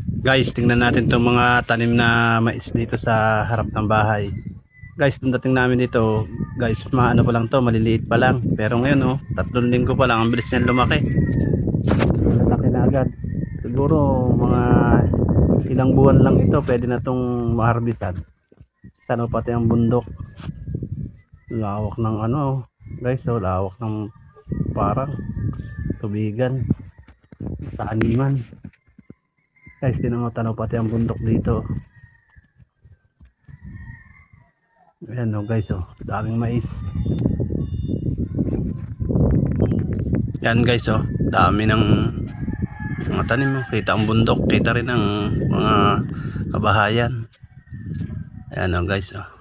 Guys, tingnan natin itong mga tanim na mais dito sa harap ng bahay. Guys, nung dating namin dito, guys, maano pa lang to, maliliit pa lang. Pero ngayon, oh, 3 linggo pa lang, ang bilis niyan lumaki. Malaki na agad. Siguro mga ilang buwan lang ito, pwede na itong maharbisan. Sana pati ang bundok. Lawak ng ano, guys, oh, lawak ng parang tubigan sa animan. Guys, tinatanaw pati ang bundok dito. Ayan o guys, oh, daming mais. Yan guys, oh, dami ng mga tanim mo. Kita ang bundok, kita rin ang mga kabahayan. Ayan o guys, oh.